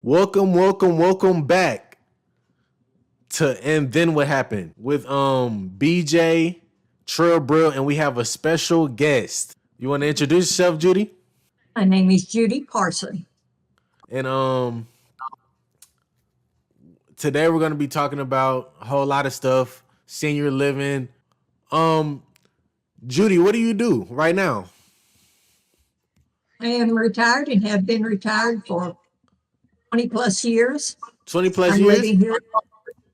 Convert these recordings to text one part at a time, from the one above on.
Welcome back to And Then What Happened with BJ, Trill Brill, and we have a special guest. You want to introduce yourself, Judy? My name is Judy Parsons. And today we're gonna be talking about a whole lot of stuff, senior living. Um, Judy, what do you do right now? I am retired and have been retired for 20 plus years. 20 plus I'm years? living here,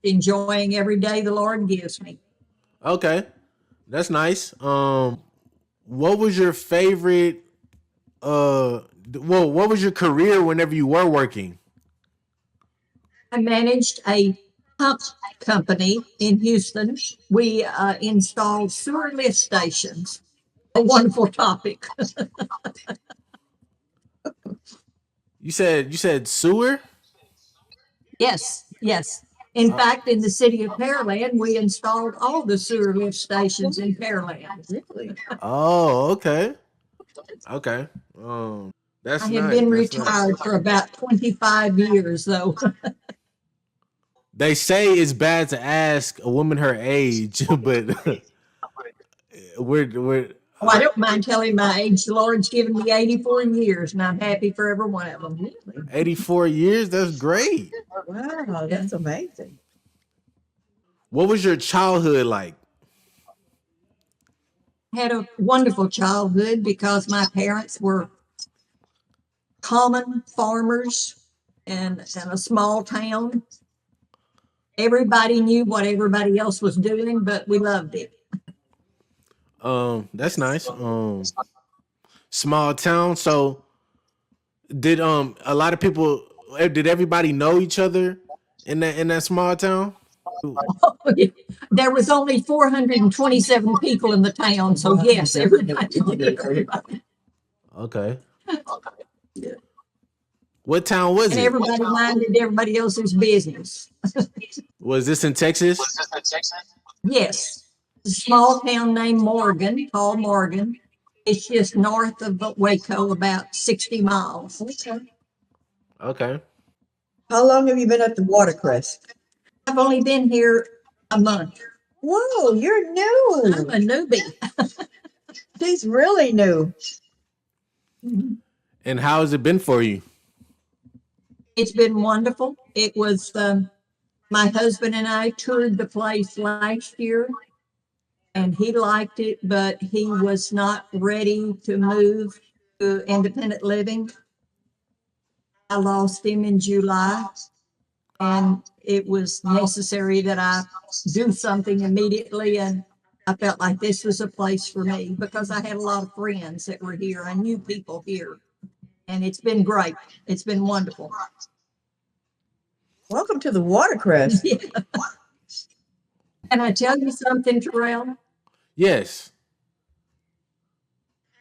enjoying every day the Lord gives me. Okay. That's nice. What was your favorite what was your career whenever you were working? I managed a pump company in Houston. We installed sewer lift stations. A wonderful topic. You said sewer? Yes. In fact, in the city of Pearland, we installed all the sewer lift stations in Pearland. Really? Oh, okay. Okay. That's I have nice. been That's nice. retired for about 25 years, though. They say it's bad to ask a woman her age, but we're Oh, I don't mind telling my age. The Lord's given me 84 years, and I'm happy for every one of them. 84 years. That's great. Wow, that's amazing. What was your childhood like? Had a wonderful childhood because my parents were common farmers in a small town. Everybody knew what everybody else was doing, but we loved it. That's nice. Small town. So did a lot of people did everybody know each other in that small town? There was only 427 people in the town, so yes, everybody knew everybody. Okay. What town was And it? everybody minded everybody else's business. Was this in Texas? Yes, a small town named Morgan, called Morgan. It's just north of Waco, about 60 miles. Okay. How long have you been at the Watercress? I've only been here a month. Whoa, you're I'm new. a newbie. She's really new. And how has it been for you? It's been wonderful. It was my husband and I toured the place last year, and he liked it, but he was not ready to move to independent living. I lost him in July, and it was necessary that I do something immediately. And I felt like this was a place for me because I had a lot of friends that were here. I knew people here, and it's been great. It's been wonderful. Welcome to the Watercress. Yeah. Can I tell you something, Terrell? Yes.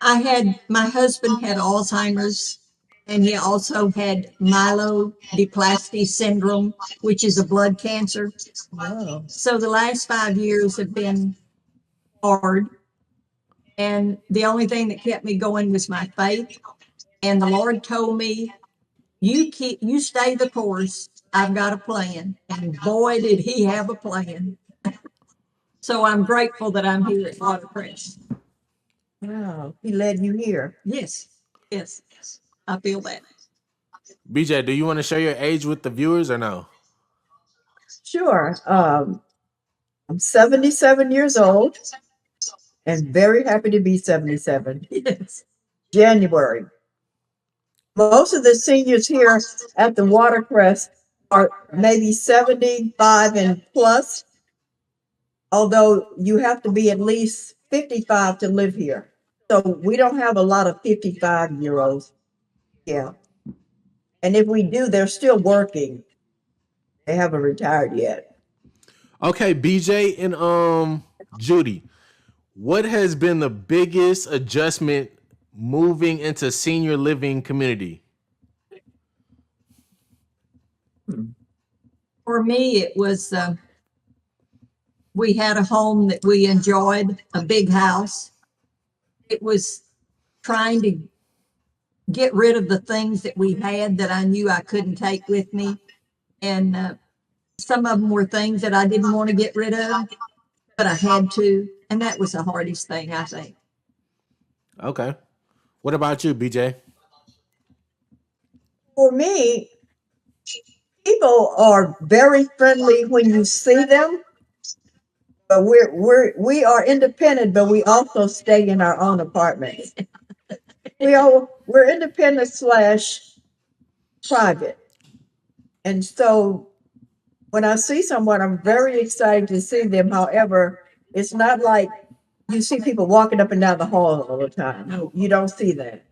My husband had Alzheimer's, and he also had myelodysplasty syndrome, which is a blood cancer. Wow. So the last 5 years have been hard. And the only thing that kept me going was my faith. And the Lord told me, you stay the course. I've got a plan. And boy, did he have a plan. So I'm grateful that I'm here at Watercress. Wow. He led you here. Yes. I feel that. BJ, do you want to share your age with the viewers or no? Sure. I'm 77 years old and very happy to be 77. Yes. January. Most of the seniors here at the Watercress are maybe 75 and plus, although you have to be at least 55 to live here. So we don't have a lot of 55-year-olds. Yeah. And if we do, they're still working. They haven't retired yet. Okay, BJ and Judy, what has been the biggest adjustment moving into senior living community? For me, it was we had a home that we enjoyed, a big house. It was trying to get rid of the things that we had that I knew I couldn't take with me. And some of them were things that I didn't want to get rid of, but I had to. And that was the hardest thing, I think. Okay. What about you, BJ? For me, people are very friendly when you see them, but we are independent, but we also stay in our own apartments. We're independent slash private. And so when I see someone, I'm very excited to see them. However, it's not like you see people walking up and down the hall all the time. No. You don't see that.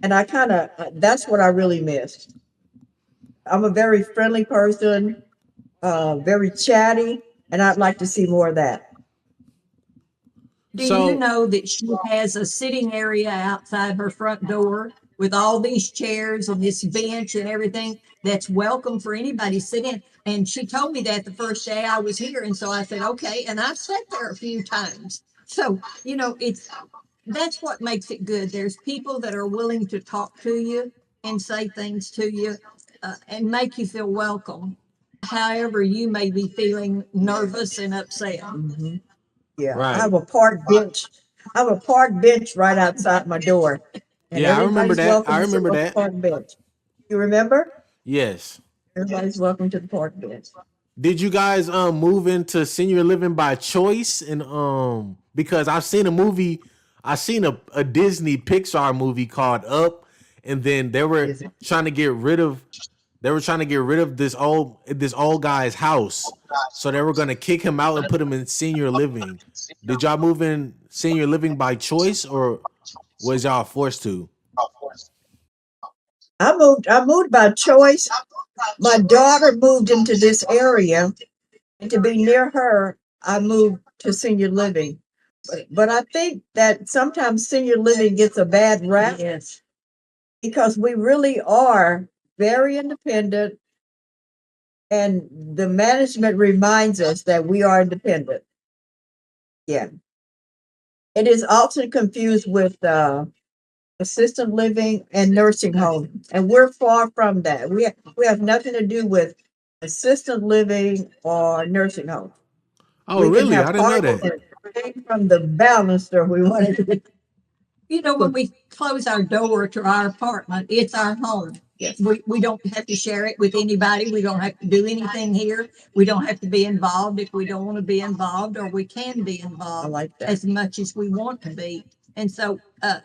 And that's what I really miss. I'm a very friendly person, very chatty, and I'd like to see more of that. Do you So know that she has a sitting area outside her front door with all these chairs and this bench and everything that's welcome for anybody to sit in? And she told me that the first day I was here. And so I said, okay. And I've sat there a few times. So, that's what makes it good. There's people that are willing to talk to you and say things to you and make you feel welcome. However, you may be feeling nervous and upset. Mhm. Yeah, I right. have a park bench. I have a park bench right outside my door, and Yeah, I remember everybody's that. welcome I to sit remember on the that. park bench. You remember? Yes. Everybody's welcome to the park bench. Did you guys move into senior living by choice? And because I've seen a movie, I seen a Disney Pixar movie called Up, and then Is it? they were trying to get rid of this old guy's house. So they were gonna kick him out and put him in senior living. Did y'all move in senior living by choice or was y'all forced to? I moved by choice. My daughter moved into this area, and to be near her, I moved to senior living. But I think that sometimes senior living gets a bad rap Yes. because we really are very independent, and the management reminds us that we are independent. Yeah. It is often confused with assisted living and nursing home, and we're far from that. We have nothing to do with assisted living or nursing home. Oh, We can really? I have didn't know parties that. and drink from the balancer we want to. When we close our door to our apartment, it's our home. Yes. We don't have to share it with anybody. We don't have to do anything here. We don't have to be involved if we don't want to be involved, or we can be I involved like that. as much as we want to be. And so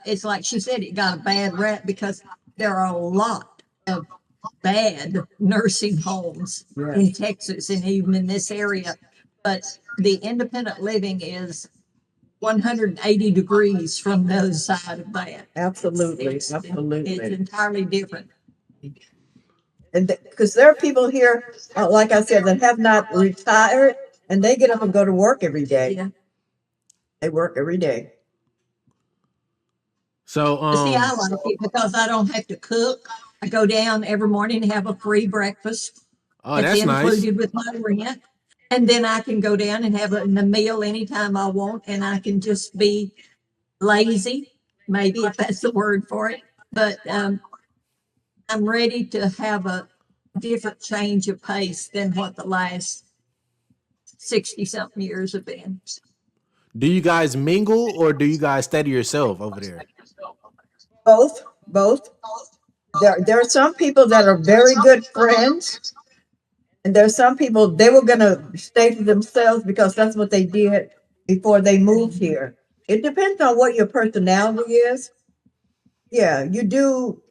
it's like she said, it got a bad rap because there are a lot of bad nursing homes in Yes, Texas and even in this area. But the independent living is 180 degrees from the other side of that. absolutely, It's absolutely. entirely different. And because there are people here, like I said, that have not retired, and they get up and go to work every day. Yeah. They work every day. So But see, I like it because I don't have to cook. I go down every morning and have a free breakfast oh, that's that's nice. included with my rent. And then I can go down and have a meal anytime I want, and I can just be lazy, maybe if that's the word for it. But I'm ready to have a different change of pace than what the last 60 something years have been. Do you guys mingle or do you guys stay to yourself over there? Both, both. There are some people that are very good friends, and there's some people they were gonna stay to themselves because that's what they did before they moved here. It depends on what your personality is. Yeah, you do.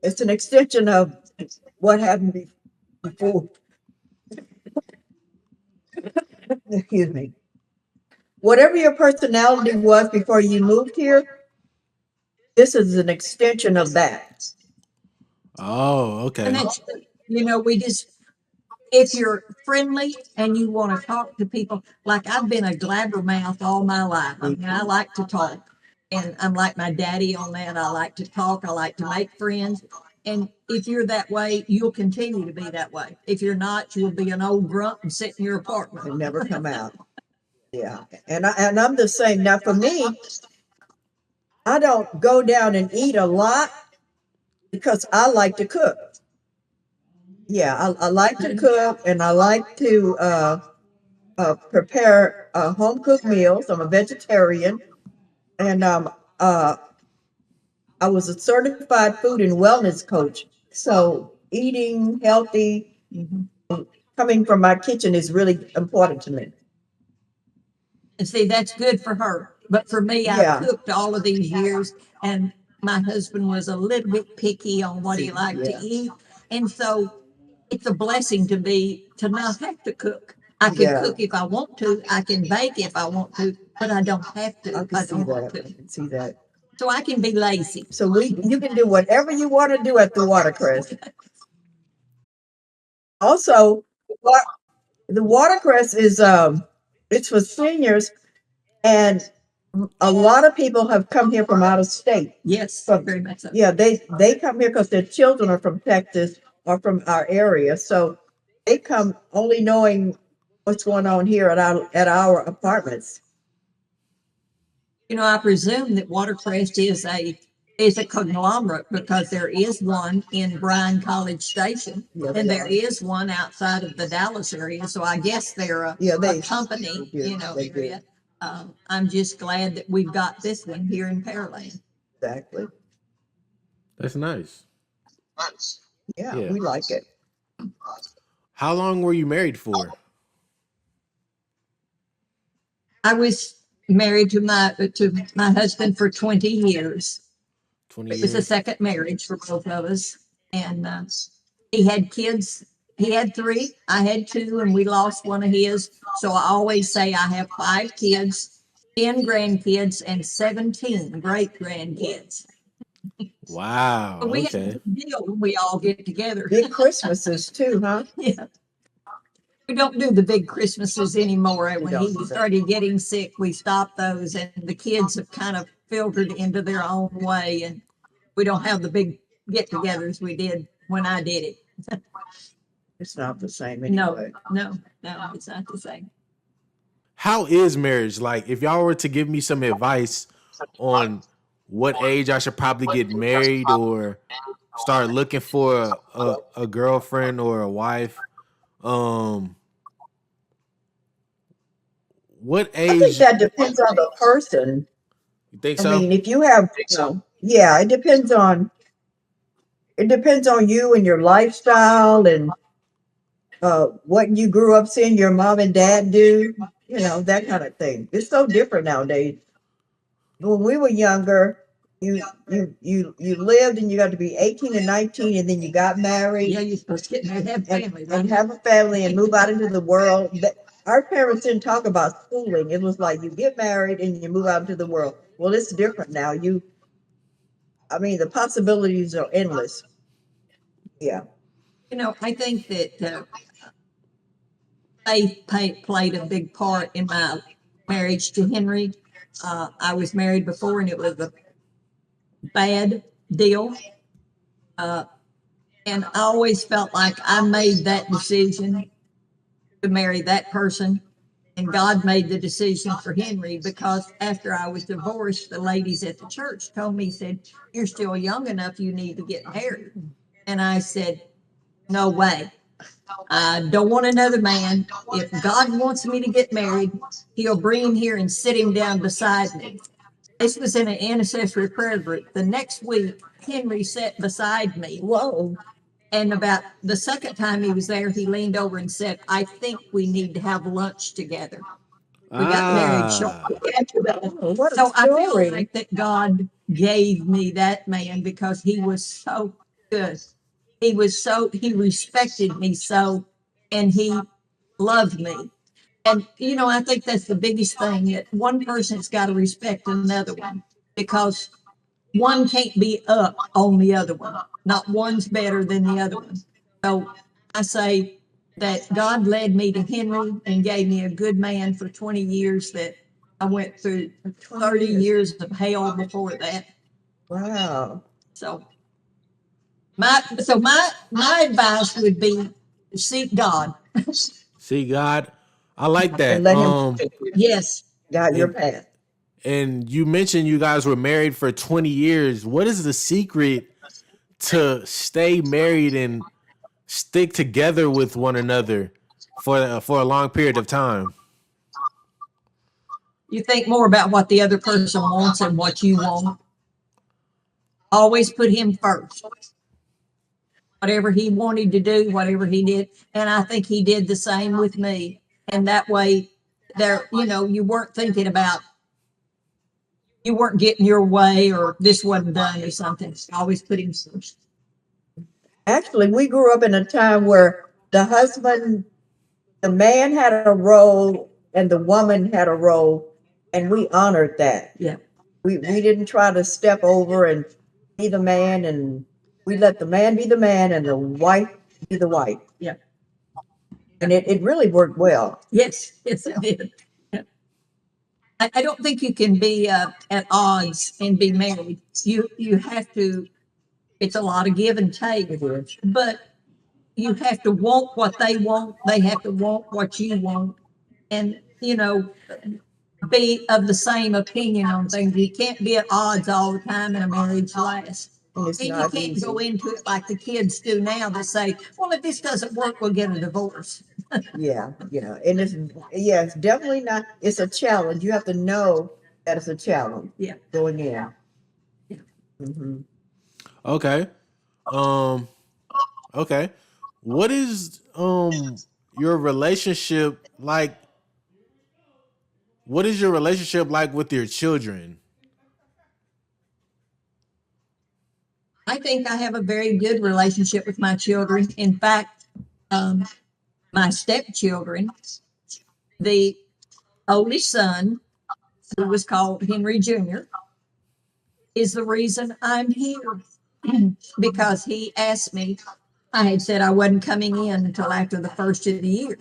It's an extension of what happened before. Excuse me. Whatever your personality was before you moved here, this is an extension of that. Oh, And okay. that's, we just, if you're friendly and you want to talk to people, like I've been a blabbermouth all my life. I mean, I like to talk, and I'm like my daddy on that. I like to talk. I like to make friends. And if you're that way, you'll continue to be that way. If you're not, you'll be an old grunt and sit in your apartment. And never come out. Yeah, and I'm the same. Now for me, I don't go down and eat a lot, because I like to cook. Yeah, I like to cook, and I like to prepare home cooked meals. I'm a vegetarian, and I was a certified food and wellness coach. So eating healthy, coming from my kitchen is really important to me. And see, that's good for her. But for me, I Yeah. cooked all of these years, and my husband was a little bit picky on what he liked to Yeah. eat. And so it's a blessing to me to not have to cook. I can Yeah. cook if I want to, I can bake if I want to, but I don't have to. I if can I see don't want that. to. I can see that. So I can be lazy. So you can do whatever you want to do at the watercress. Also, the watercress is it's for seniors, and a lot of people have come here from out of state. Yes, From very much so. Yeah, they come here because their children are from Texas or from our area, so they come only knowing what's going on here at our apartments. You know, I presume that Watercrest is a conglomerate because there is one in Bryan College Station, Yeah, and they there are. is one outside of the Dallas area. So I guess they're Yeah, a company, do. you know, They do. area. I'm just glad that we've got this one here in Pearland. Exactly. That's nice. Yeah, Yeah. we like it. How long were you married for? I was married to my husband for 20 years. 20 It was a years? second marriage for both of us, and he had kids. He had three, I had two, and we lost one of his. So I always say I have 5 kids, 10 grandkids, and 17 great grandkids. Wow. But we have a Okay. big deal when we all get together. Big Christmases too, huh? Yeah. We don't do the big Christmases anymore. We When don't. he started getting sick, we stopped those, and the kids have kind of filtered into their own way, and we don't have the big get-togethers we did when I did it. It's not the same No, anyway. no, it's not the same. How is marriage? Like, if y'all were to give me some advice on what age I should probably get married or start looking for a girlfriend or a wife, um, what I think age that depends on the person. you think I so? mean, if you have, yeah, it depends on you and your lifestyle and what you grew up seeing your mom and dad do, that kind of thing. It's so different nowadays. When we were younger, you lived and you got to be 18 and 19, and then you got married. Yeah, you're supposed to get married, have family, And right? have a family and move out into the world. Our parents didn't talk about schooling. It was like you get married and you move out into the world. Well, it's different now. I mean, the possibilities are endless. Yeah. You know, I think that faith played a big part in my marriage to Henry. I was married before, and it was a bad deal. And I always felt like I made that decision to marry that person, and God made the decision for Henry, because after I was divorced, the ladies at the church told me, said, "You're still young enough, you need to get married." And I said, "No way. I don't want another man. If God wants me to get married, he'll bring him here and sit him down beside me." This was in an intercessory prayer group. The next week, Henry sat beside me. Whoa. And about the second time he was there, he leaned over and said, "I think we need to have lunch together." We got married shortly Ah, after that. Oh, what a So I feel story. like that God gave me that man because he was so good. He respected me so, and he loved me. And, you know, I think that's the biggest thing, that one person's got to respect another one, because one can't be up on the other one. Not one's better than the other one. So I say that God led me to Henry and gave me a good man for 20 years, that I went through 30 years of hell before that. Wow. So my advice would be to seek God. see, God, I like And that. let him Yes. guide your And path. and you mentioned you guys were married for 20 years. What is the secret to stay married and stick together with one another for a long period of time? You think more about what the other person wants and what you want. Always put him first. Whatever he wanted to do, whatever he did. And I think he did the same with me. And that way, there, you weren't thinking about, you weren't getting your way or this wasn't done or something. Always put him first. Actually, we grew up in a time where the man had a role and the woman had a role, and we honored that. Yeah. We didn't try to step over and be the man, and we let the man be the man and the wife be the wife. Yeah. And it really worked well. Yes, it did. Yeah. I don't think you can be at odds and be married. You have to. It's a lot of give and take, but you have to want what they want. They have to want what you want, and be of the same opinion on things. You can't be at odds all the time in a marriage lasts. And it's And you not can't easy. go into it like the kids do now that say, well, if this doesn't work, we'll get a divorce. Yeah, and it's definitely not. It's a challenge. You have to know that it's a challenge. Yeah. Going in. Yeah. Mm-hmm. Okay. Okay. What is your relationship like? What is your relationship like with your children? I think I have a very good relationship with my children. In fact, my stepchildren, the oldest son, who was called Henry Jr., is the reason I'm here because he asked me. I had said I wasn't coming in until after the first of the year.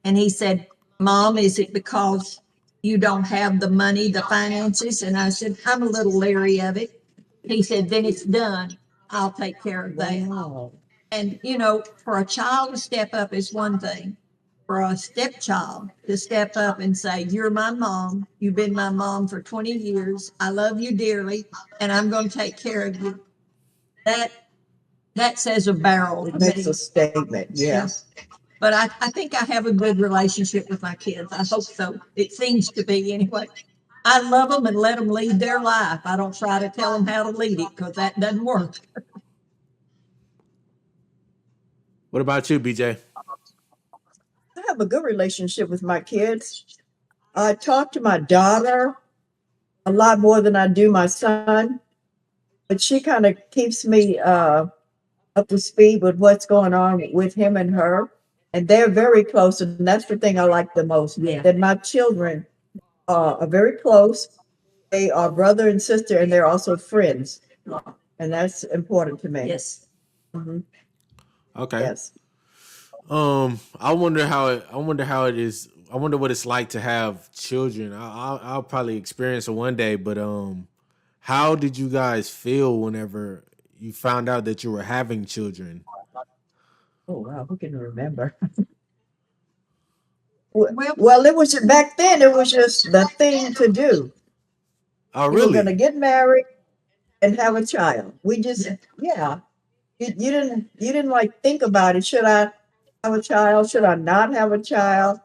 And he said, Mom, is it because you don't have the money, the finances? And I said, I'm a little leery of it. He said, then it's done. I'll take care of that. Wow. And, for a child to step up is one thing. For a stepchild to step up and say, you're my mom. You've been my mom for 20 years. I love you dearly, and I'm going to take care of you. That says a barrel. It makes a statement. Yes. But I think I have a good relationship with my kids. I hope so. It seems to be anyway. I love them and let them lead their life. I don't try to tell them how to lead it because that doesn't work. What about you, BJ? I have a good relationship with my kids. I talk to my daughter a lot more than I do my son, but she kind of keeps me up to speed with what's going on with him and her. And they're very close, and that's the thing I like the most. Yeah. That my children are very close. They are brother and sister, and they're also friends, and that's important to me. Yes. Mhm. Okay. Yes. I wonder how it is. I wonder what it's like to have children. I'll probably experience it one day, but how did you guys feel whenever you found out that you were having children? Oh wow, who can remember? Well, Well, it was back then. It was just the thing to do. Oh, You were going to really? get married and have a child. We just, yeah. You didn't like think about it. Should I have a child? Should I not have a child?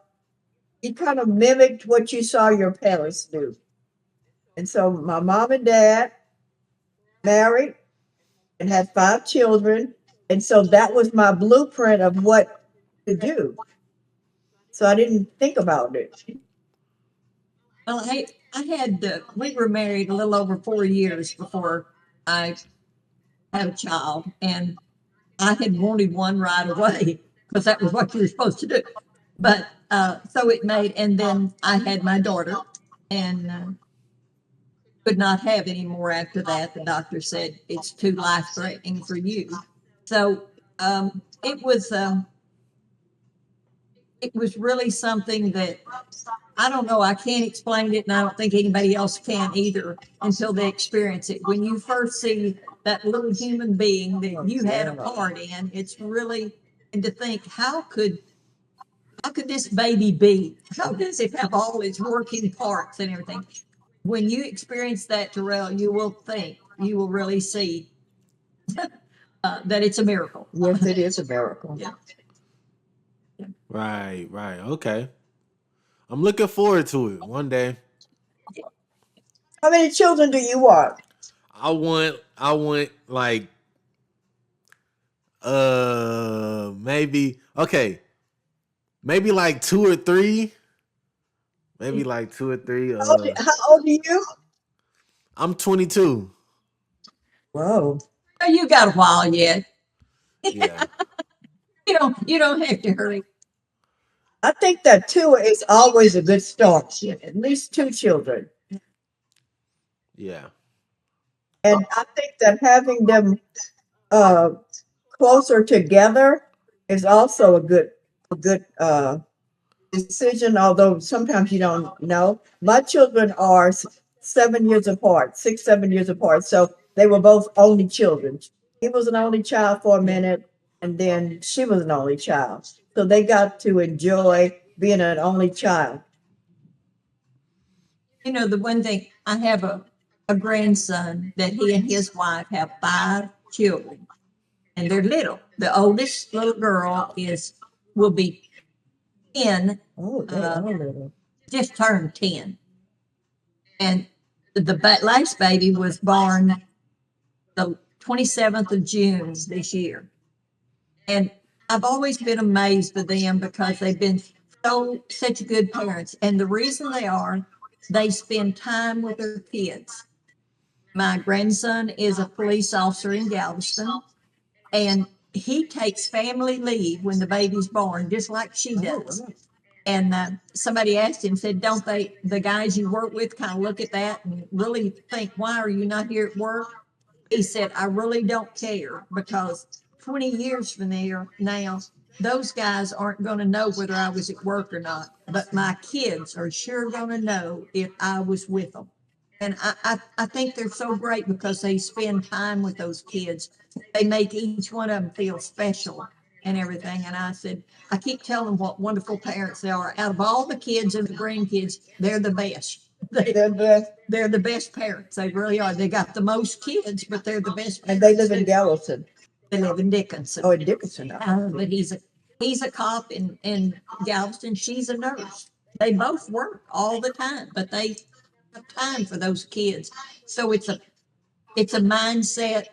You kind of mimicked what you saw your parents do. And so my mom and dad married and had 5 children. And so that was my blueprint of what to do. So I didn't think about it. well, hey, we were married a little over 4 years before I had a child, and I had wanted one right away because that was what you were supposed to do. But so it made, and then I had my daughter, and could not have any more after that. The doctor said it's too life threatening for you. So it was really something that I don't know. I can't explain it, and I don't think anybody else can either until they experience it. When you first see that little human being that you had a part in, it's really, and to think, how could this baby be? How does it have all its working parts and everything? When you experience that, Terrell, you will really see that it's a miracle. Yes, it is a miracle. Yeah. Right. Okay. I'm looking forward to it one day. How many children do you want? I want like maybe okay. Maybe like two or three. Maybe like two or three. How old are you? I'm 22. Whoa. Oh, you got a while yet. Yeah. You don't have to hurry. I think that two is always a good start. At least two children. Yeah. And I think that having them uh, closer together is also a good decision, although sometimes you don't know. My children are 7 years apart, 6, 7 years apart. So they were both only children. He was an only child for a minute, and then she was an only child. So they got to enjoy being an only child. The one thing, I have a grandson that he and his wife have 5 children, and they're little. The oldest little girl will be 10, Oh, they are little. just turned 10. And the last baby was born the 27th of June this year. And I've always been amazed with them because they've been such good parents. And the reason they spend time with their kids. My grandson is a police officer in Galveston, and he takes family leave when the baby's born, just like she does. And somebody asked him, said, don't the guys you work with kind of look at that and really think, why are you not here at work? He said, I really don't care, because 20 years from now, those guys aren't going to know whether I was at work or not, but my kids are sure going to know if I was with them. And I think they're so great because they spend time with those kids. They make each one of them feel special and everything. And I said, I keep telling them what wonderful parents they are. Out of all the kids and the grandkids, they're the best. They're the best parents. They really are. They got the most kids, but they're the best And parents. they live in Galveston. They live in Dickinson. Oh, in Dickinson. But he's a cop in Galveston. She's a nurse. They both work all the time, but they have time for those kids. So it's a mindset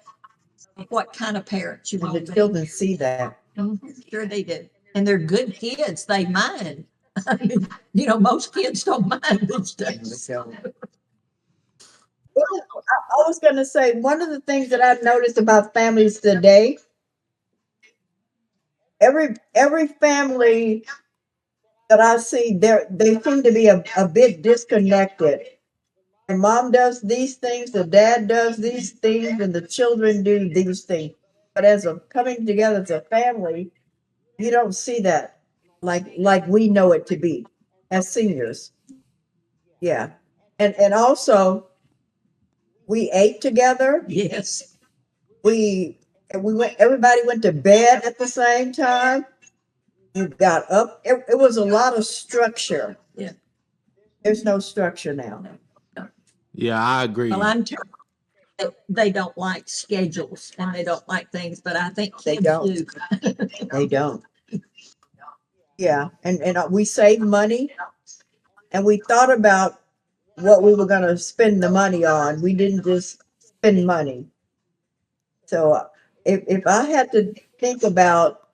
of what kind of parents you And want the to be. children see that. Sure they do. And they're good kids. They mind. I mean, most kids don't mind these days. I was going to say, one of the things that I've noticed about families today, every family that I see, they seem to be a bit disconnected. The mom does these things, the dad does these things, and the children do these things. But as a coming together as a family, you don't see that like we know it to be as seniors. Yeah. And also we ate together. Yes. We everybody went to bed at the same time. You got up. It was a lot of structure. Yeah. There's no structure now. Yeah, I agree. Well, I'm terrible. They don't like schedules and they don't like things, but I think They kids don't. do. They don't. Yeah, and we saved money, and we thought about what we were going to spend the money on. We didn't just spend money. So if I had to think about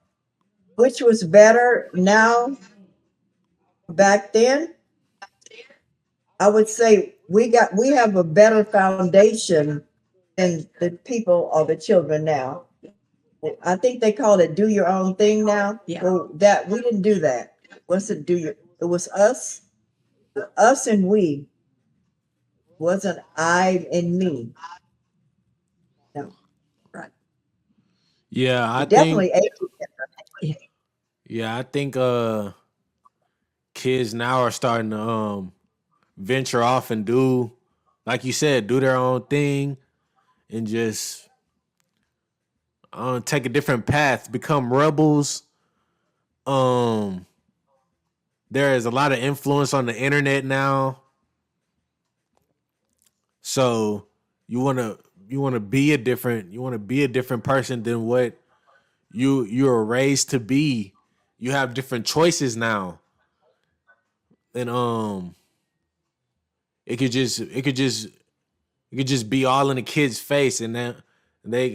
which was better now, back then, I would say we have a better foundation than the people or the children now. I think they call it do your own thing now. Yeah. Well, that we didn't do that. What's it it was us and we. Wasn't I and me. No. Right. Yeah, I We think definitely ate together. yeah, I think kids now are starting to venture off and do, like you said, do their own thing and just take a different path, become rebels. Um there is a lot of influence on the internet now. So you want to be a different person than what you were raised to be. You have different choices now, and it could just it could just it could just be all in the kid's face, and then they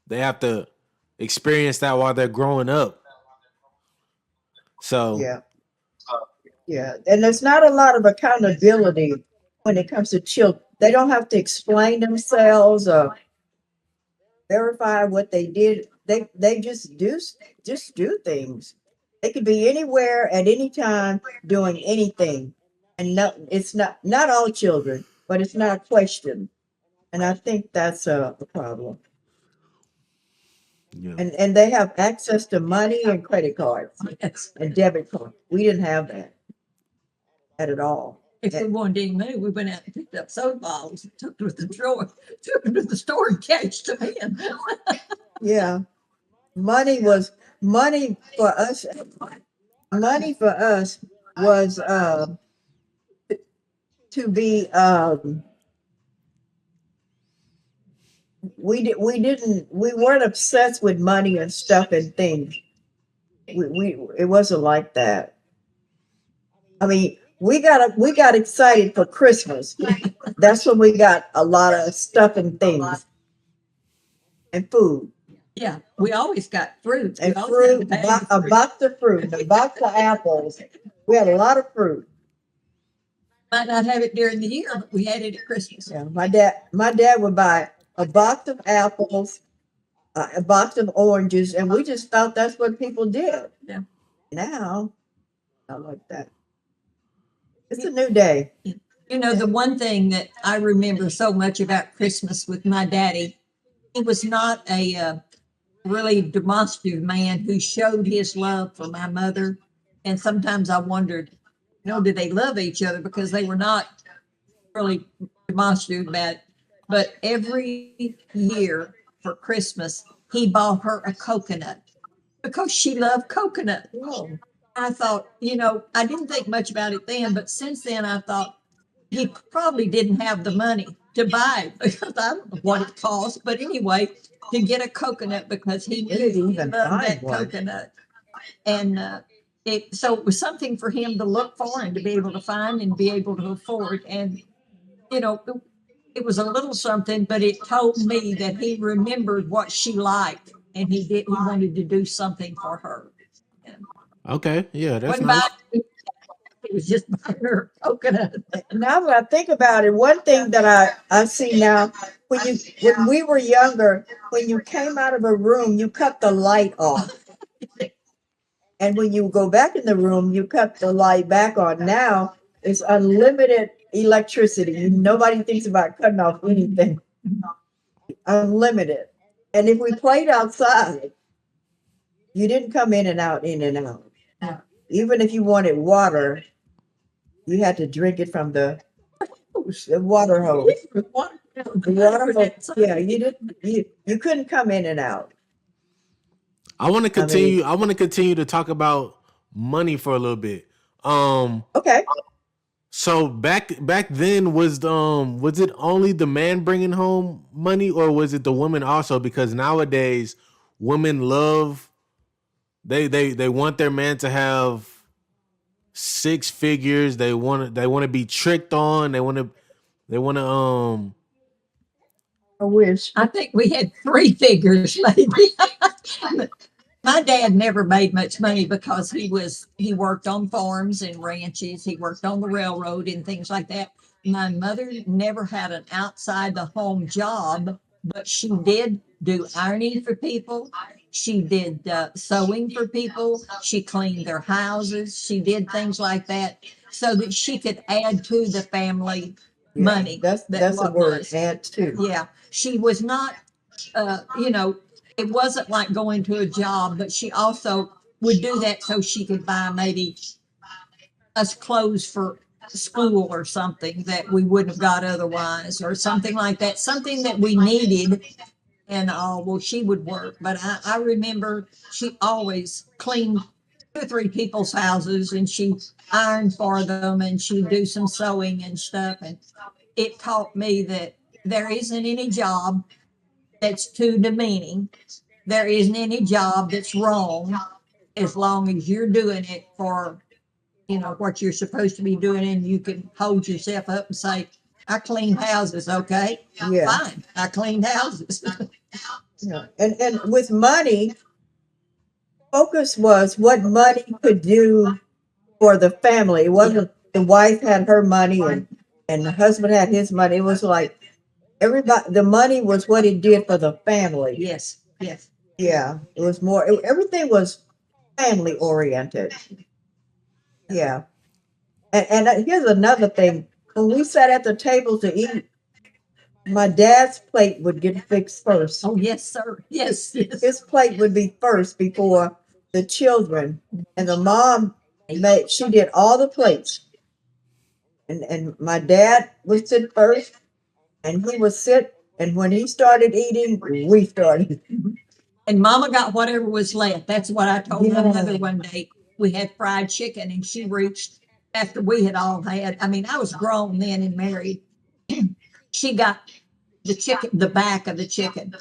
they have to experience that while they're growing up. So Yeah. Yeah. And there's not a lot of accountability when it comes to children. They don't have to explain themselves or verify what they did. They just do things. They could be anywhere at any time doing anything. And no, it's not all children, but it's not a question. And I think that's a problem. yeah, And they have access to money and credit cards Yes. and debit cards. We didn't have that at all. If we wanted any money, we went out and picked up soda bottles, and took them to the drawer, took them to the store and cashed them in. Yeah. Money for us. Money for us was to be we weren't obsessed with money and stuff and things. We it wasn't like that. I mean, we got excited for Christmas. That's when we got a lot of stuff and things and food. Yeah, we always got fruit. And We always had fruit, a bag a of fruit. box of fruit, a box of apples. We had a lot of fruit. Might not have it during the year, but we had it at Christmas. Yeah, my dad would buy a box of apples, a box of oranges, and we just thought that's what people did. Yeah. Now, not like that. It's a new day. You know, the one thing that I remember so much about Christmas with my daddy, he was not a really demonstrative man who showed his love for my mother. And sometimes I wondered, did they love each other? Because they were not really demonstrative about it. But every year for Christmas, he bought her a coconut because she loved coconut. Oh, I thought, I didn't think much about it then, but since then I thought he probably didn't have the money to buy it because I don't know what it cost. But anyway, to get a coconut because he Where knew did he he even loved find that one? coconut. And so it was something for him to look for and to be able to find and be able to afford. And, you know, it was a little something, but it told me that he remembered what she liked and he wanted to do something for her. And okay, yeah, that's wasn't nice. buying, it was just buying her a coconut. now that I think about it, one thing that I see now, when we were younger, when you came out of a room, you cut the light off. And when you go back in the room, you cut the light back on. Now it's unlimited electricity. Nobody thinks about cutting off anything. Unlimited. And if we played outside, you didn't come in and out, in and out. Even if you wanted water, you had to drink it from the water hose. The water hose. Yeah, you couldn't come in and out. I want to I mean, continue. I want to continue to talk about money for a little bit. okay. So back then was it only the man bringing home money or was it the woman also? Because nowadays women love they want their man to have six figures. They want to be tricked on. They want to I wish. I think we had three figures maybe. My dad never made much money because he worked on farms and ranches. He worked on the railroad and things like that. My mother never had an outside the home job, but she did do ironing for people. She did sewing for people. She cleaned their houses. She did things like that so that she could add to the family Yeah, money. that's a what word. was. Add to. Yeah, she was not, it wasn't like going to a job, but she also would do that so she could buy maybe us clothes for school or something that we wouldn't have got otherwise, or something like that, something that we needed. And well, she would work, but I remember she always cleaned two or three people's houses and she ironed for them and she'd do some sewing and stuff. And it taught me that there isn't any job that's too demeaning. There isn't any job that's wrong as long as you're doing it for, what you're supposed to be doing, and you can hold yourself up and say, I clean houses, okay? Yeah. Fine, I cleaned houses. Yeah. And with money, focus was what money could do for the family. It wasn't the wife had her money and the husband had his money. It was like everybody, the money was what it did for the family. Yes, yes. Yeah. It was more, everything was family oriented. Yeah. And here's another thing. When we sat at the table to eat, my dad's plate would get fixed first. Oh, yes, sir. Yes, yes. His plate would be first before the children. And the mom she did all the plates. And my dad would sit first and he would sit. And when he started eating, we started. And Mama got whatever was left. That's what I told my Yeah. mother one day. We had fried chicken, and she reached after we had all had. I mean, I was grown then and married. She got the chicken, the back of the chicken.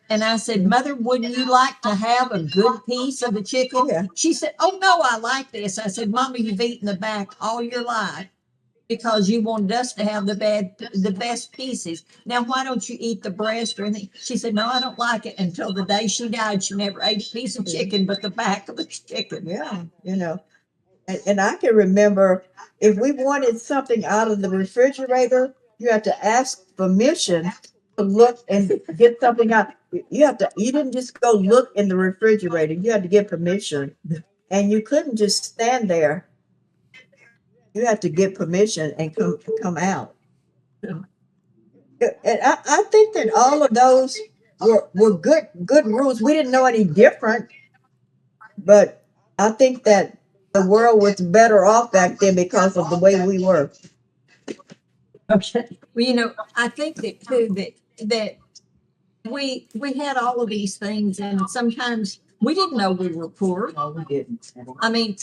And I said, Mother, wouldn't you like to have a good piece of the chicken? Yeah. She said, Oh, no, I like this. I said, Mama, you've eaten the back all your life because you wanted us to have the best pieces. Now, why don't you eat the breast or anything? She said, No, I don't like it. Until the day she died, she never ate a piece of chicken but the back of the chicken. Yeah. And I can remember if we wanted something out of the refrigerator, you had to ask permission to look and get something out. You didn't just go look in the refrigerator. You had to get permission. And you couldn't just stand there. You had to get permission and come out. And I think that all of those were good rules. We didn't know any different, but I think that the world was better off back then because of the way we were. Okay. Well, I think that too that we had all of these things, and sometimes we didn't know we were poor. No, we didn't. I mean,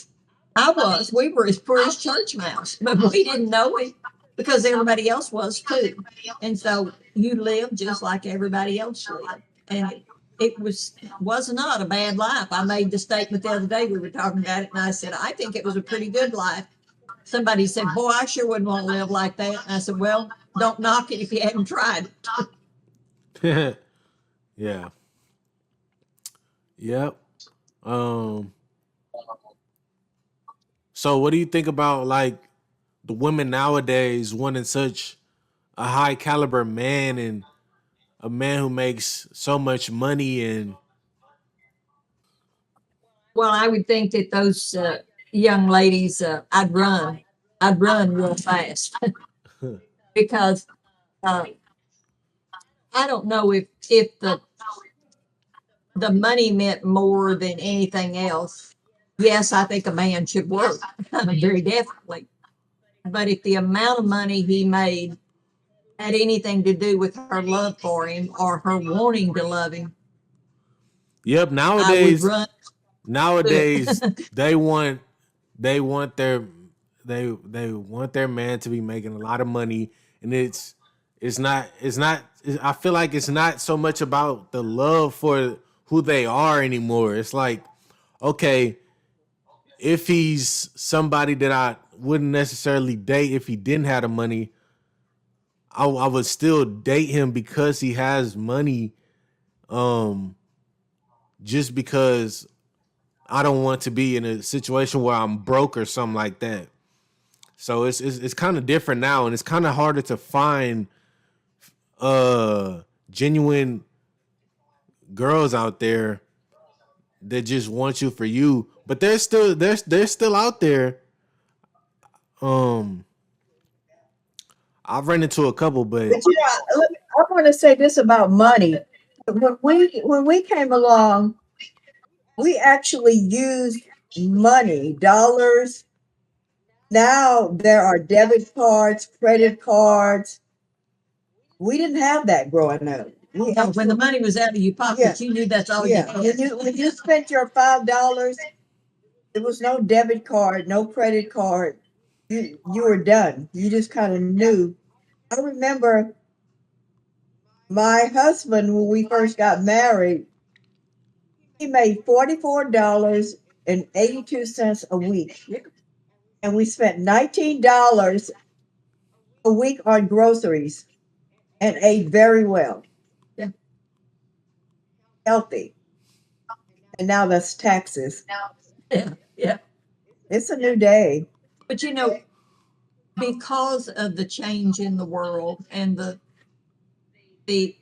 we were as poor as church mouse, but we didn't know it because everybody else was too. And so you lived just like everybody else lived. And it was not a bad life. I made the statement the other day, we were talking about it, and I said, I think it was a pretty good life. Somebody said, Boy, I sure wouldn't want to live like that. And I said, Well, don't knock it if you haven't tried it. Yeah. Yep. So what do you think about like the women nowadays wanting such a high caliber man and a man who makes so much money and Well, I would think that those young ladies, I'd run real fast because uh, I don't know if the money meant more than anything else. Yes, I think a man should work very definitely. But if the amount of money he made had anything to do with her love for him or her wanting to love him, yep, I would run. nowadays they want they want their they want their man to be making a lot of money, and it's not I feel like it's not so much about the love for who they are anymore. It's like, okay, if he's somebody that I wouldn't necessarily date if he didn't have the money, I would still date him because he has money. Um, just because I don't want to be in a situation where I'm broke or something like that. So it's kind of different now, and it's kind of harder to find genuine girls out there that just want you for you. But they're still out there. Um, I've run into a couple, but But I want to say this about money. When we came along, we actually used money, dollars. Now there are debit cards, credit cards. We didn't have that growing up. When the money was out of your pocket, Yeah. you knew that's all Yeah, you had. when you spent your $5, there was no debit card, no credit card. You were done. You just kind of knew. I remember my husband, when we first got married, he made $44.82 a week. And we spent $19 a week on groceries and ate very well. Yeah. Healthy. And now that's taxes. Yeah, yeah. It's a new day. But you know, because of the change in the world and the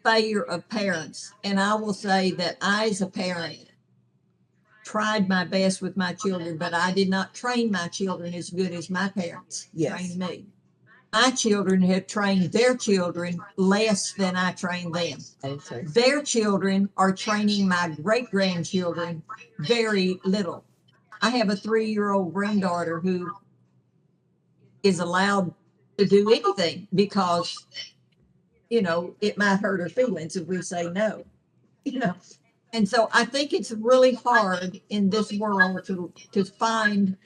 failure of parents, and I will say that I, as a parent, tried my best with my children, but I did not train my children as good as my parents trained me. My children have trained their children less than I trained them. Okay. Their children are training my great grandchildren very little. I have a 3-year-old granddaughter who is allowed to do anything because, it might hurt her feelings if we say no, you know. And so I think it's really hard in this world to find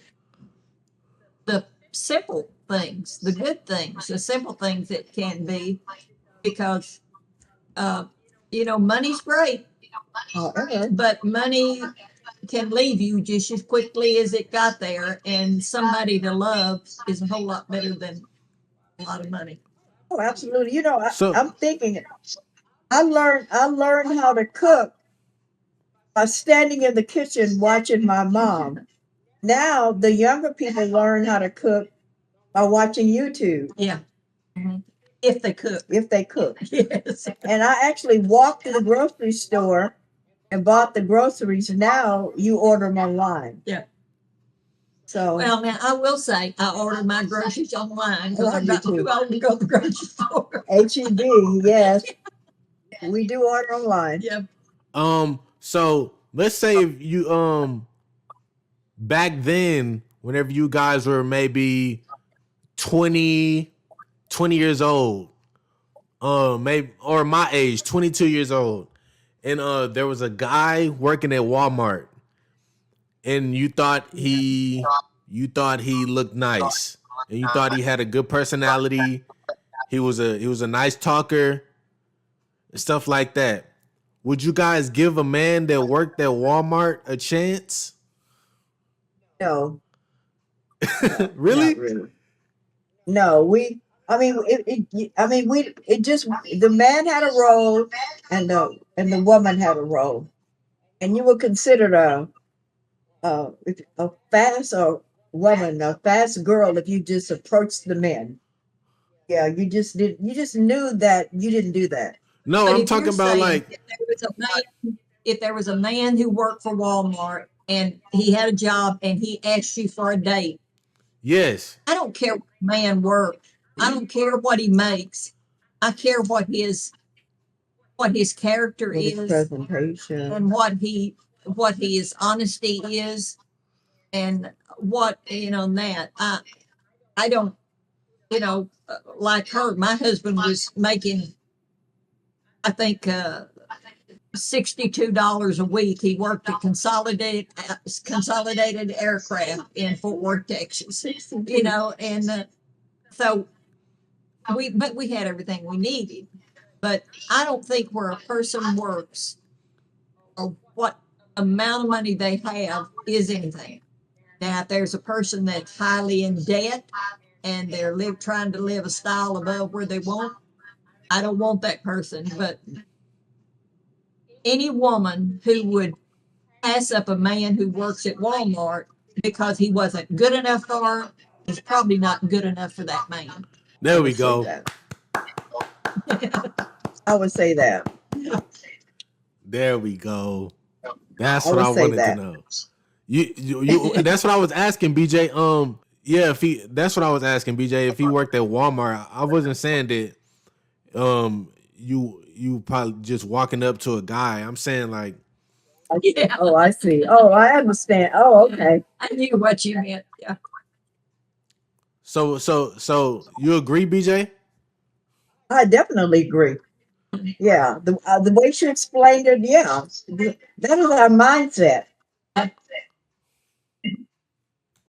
the simple things, the good things, the simple things that can be, because, money's great, but money can leave you just as quickly as it got there. And somebody to love is a whole lot better than a lot of money. Oh, absolutely. So I'm thinking I learned how to cook by standing in the kitchen watching my mom. Now the younger people learn how to cook by watching YouTube. Yeah. Mhm. If they cook. If they cook. Yes. And I actually walked to the grocery store and bought the groceries. Now you order them online. Yeah. So Well, now I will say I order my groceries online because I I'm do not too. too old to go to the grocery store. HEB, yes. We do order online. Yeah. so let's say if you back then, whenever you guys were maybe 20 years old, maybe, or my age, 22 years old, and there was a guy working at Walmart, and you thought he looked nice, and you thought he had a good personality. He was a nice talker and stuff like that. Would you guys give a man that worked at Walmart a chance? No, Really? not really. No, it just, the man had a role and the woman had a role. And you were considered a fast woman, a fast girl if you just approached the men. Yeah, you just knew that you didn't do that. No, But I'm if you're talking about saying like, if there was a man who worked for Walmart and he had a job and he asked you for a date, yes. I don't care what the man worked. I don't care what he makes. I care what his character With his is presentation. and what his honesty is, and what that I don't like her. My husband was making, I think, $62 a week. He worked at Consolidated Aircraft in Fort Worth, Texas. And so we had everything we needed. But I don't think where a person works or what amount of money they have is anything. Now, if there's a person that's highly in debt and they're trying to live a style above where they want, I don't want that person. But any woman who would pass up a man who works at Walmart because he wasn't good enough for her is probably not good enough for that man. There we go. I would say that. There we go. That's I what would I say wanted to that. know. You that's what I was asking, BJ. Yeah, that's what I was asking, BJ. If he worked at Walmart, I wasn't saying that you probably just walking up to a guy. I'm saying like, Yeah. Oh, I see. Oh, I understand. Oh, okay. I knew what you meant. Yeah. So you agree, BJ? I definitely agree. Yeah, the way she explained it, yeah, that is our mindset.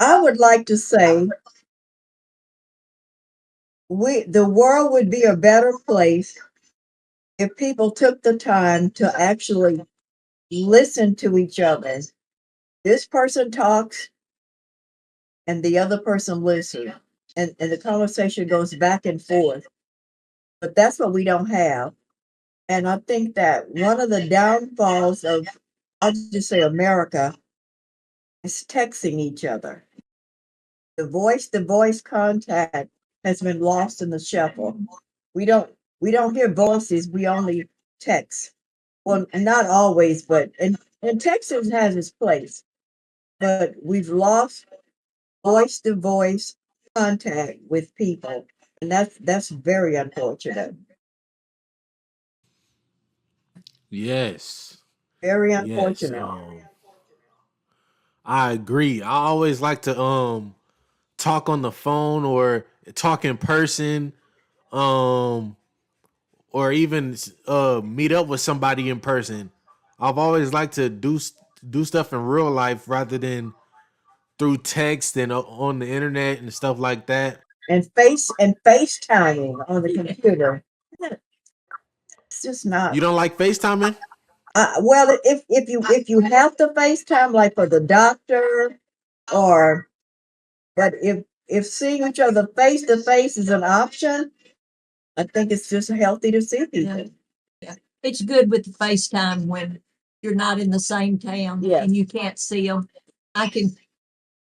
I would like to say the world would be a better place if people took the time to actually listen to each other. This person talks and the other person listens, and the conversation goes back and forth. But that's what we don't have. And I think that one of the downfalls of, I'll just say America, is texting each other. The voice to voice contact has been lost in the shuffle. We don't hear voices, we only text. Well, not always, but and texting has its place. But we've lost voice to voice contact with people. And that's very unfortunate. Yes. Very Yes. unfortunate. I agree. I always like to talk on the phone or talk in person, um or even meet up with somebody in person. I've always liked to do stuff in real life rather than through text and on the internet and stuff like that. And FaceTiming on the computer. It's just not. You don't like FaceTiming? Well, if you have to FaceTime, like for the doctor, or but if seeing each other face to face is an option, I think it's just healthy to see people. Yeah. It's good with the FaceTime when you're not in the same town Yes. and you can't see them. I can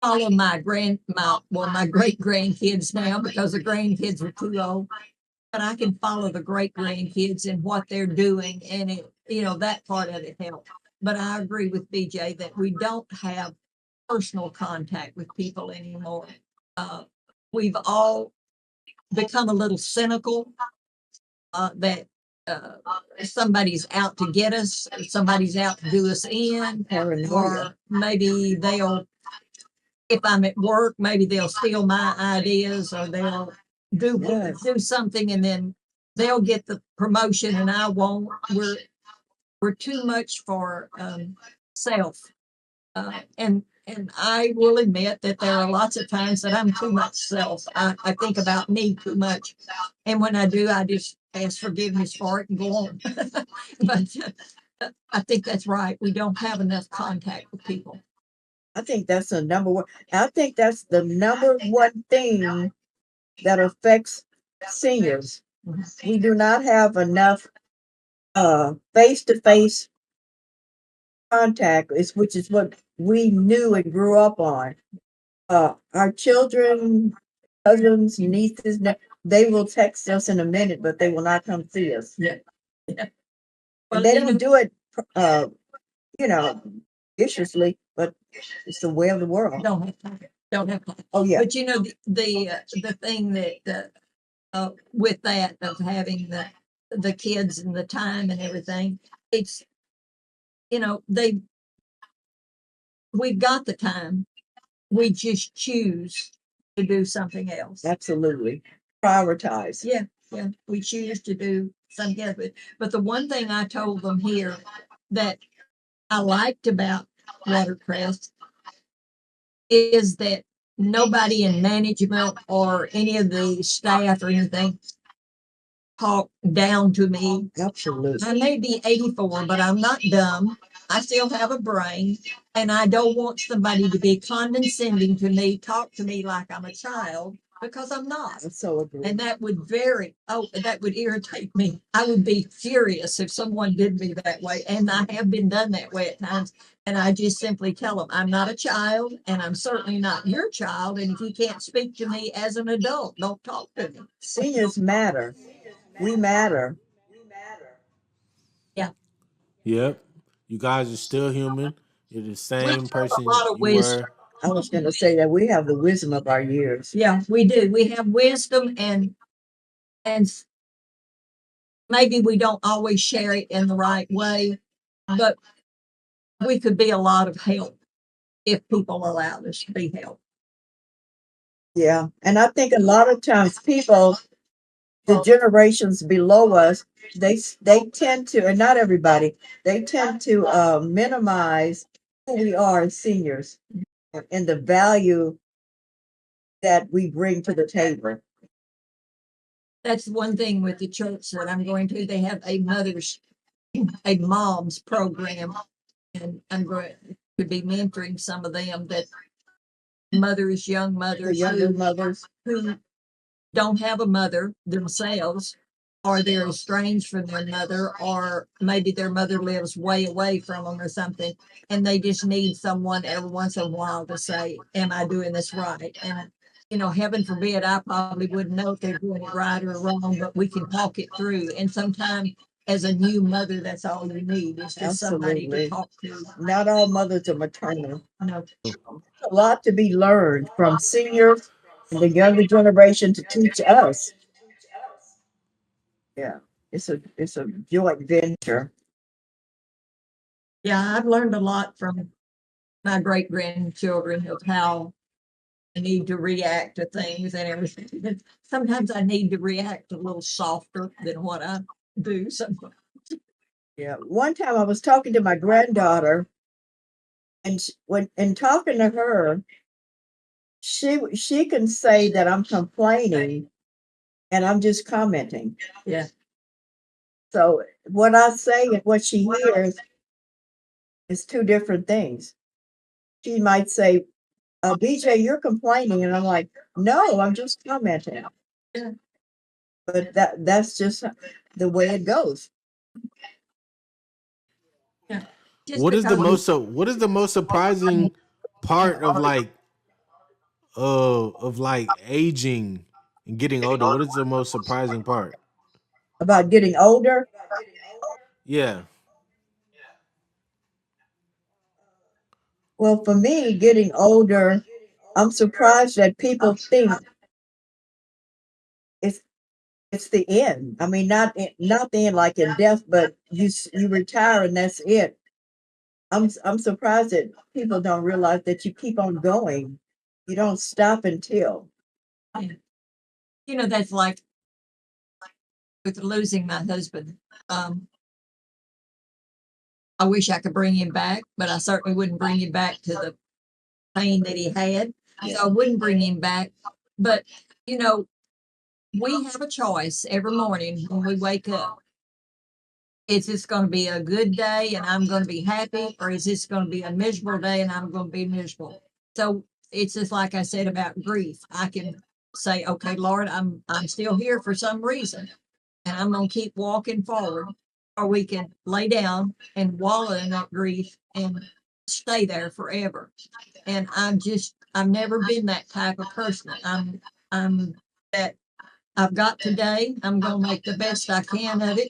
follow my great grandkids now because the grandkids are too old. But I can follow the great grandkids and what they're doing, and that part of it helps. But I agree with BJ that we don't have personal contact with people anymore. We've all become a little cynical that somebody's out to get us, somebody's out to do us in, or maybe if I'm at work, maybe they'll steal my ideas, or they'll do something, and then they'll get the promotion and I won't. We're too much for self, and I will admit that there are lots of times that I'm too much self. I think about me too much, and when I do, I just ask forgiveness for it and go on. But I think that's right. We don't have enough contact with people. I think that's the number one. I think that's the number one thing that affects seniors. We do not have enough face to face contact, which is what we knew and grew up on. Our children, cousins, nieces, they will text us in a minute, but they will not come see us. Yeah. Yeah. And they don't do it, you know, viciously, but it's the way of the world. Don't have time. Don't have time. Oh yeah. But the thing that with that of having the kids and the time and everything, it's we've got the time. We just choose to do something else. Absolutely. Prioritize. Yeah, yeah. We choose to do something else. But the one thing I told them here that I liked about Watercress is that nobody in management or any of the staff or anything talk down to me. Absolutely. I may be 84, but I'm not dumb. I still have a brain, and I don't want somebody to be condescending to me, talk to me like I'm a child, because I'm not. I so agree. And that would that would irritate me. I would be furious if someone did me that way. And I have been done that way at times. And I just simply tell them, I'm not a child, and I'm certainly not your child. And if you can't speak to me as an adult, don't talk to me. Seniors matter. We matter. Yeah. Yep. You guys are still human. You're the same person A lot of you wisdom. were. I was going to say that we have the wisdom of our years. Yeah, we do. We have wisdom, and maybe we don't always share it in the right way, but we could be a lot of help if people allowed us to be help. Yeah. And I think a lot of times people, the generations below us, they tend to, and not everybody, they tend to minimize who we are as seniors and the value that we bring to the table. That's one thing with the church that I'm going to. They have a mom's program, and I'm going to be mentoring some of them that young The mothers younger mothers. who don't have a mother themselves, or they're estranged from their mother, or maybe their mother lives way away from them or something, and they just need someone every once in a while to say, "Am I doing this right?" And heaven forbid, I probably wouldn't know if they're doing it right or wrong, but we can talk it through. And sometimes, as a new mother, that's all you need is just somebody to Absolutely. talk to. Not all mothers are maternal. No, A lot to be learned from seniors and the younger generation to teach us. Yeah, it's a joint venture. yeah, I've learned a lot from my great grandchildren of how I need to react to things and everything. Sometimes I need to react a little softer than what I do. Sometimes. Yeah. One time I was talking to my granddaughter, and when in talking to her, she can say that I'm complaining, and I'm just commenting. Yeah, So what I say and what she hears is two different things. She might say, BJ, you're complaining. And I'm like, no, I'm just commenting. yeah, But that's just the way it goes. yeah. Just because what is the most surprising part of like aging and getting older? What is the most surprising part? About getting older. Yeah. Well, for me, getting older, I'm surprised that people think it's it's the end. I mean, not the end like in death, but you retire and that's it. I'm surprised that people don't realize that you keep on going. You don't stop until. that's like with losing my husband. Um, I wish I could bring him back, but I certainly wouldn't bring him back to the pain that he had. So I wouldn't bring him back. But you know, we have a choice every morning when we wake up. Is this going to be a good day and I'm going to be happy, or is this going to be a miserable day and I'm going to be miserable? So it's just like I said about grief. I can say, okay, Lord, I'm still here for some reason, and I'm going to keep walking forward. Or we can lay down and wallow in that grief and stay there forever. And I've never been that type of person. I'm that I've got today. I'm going to make the best I can of it.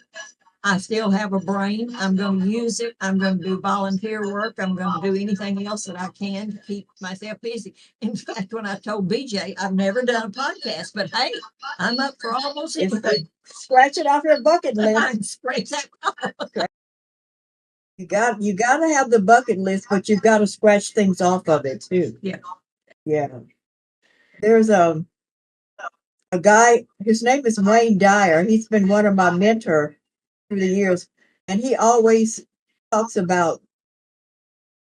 I still have a brain. I'm going to use it. I'm going to do volunteer work. I'm going to do anything else that I can to keep myself busy. In fact, when I told BJ, I've never done a podcast, but hey, I'm up for almost anything. Scratch it off your bucket list. Scratch that off. You got to have the bucket list, but you got to scratch things off of it too. Yeah. Yeah. There's a guy. His name is Wayne Dyer. He's been one of my mentor through the years, and he always talks about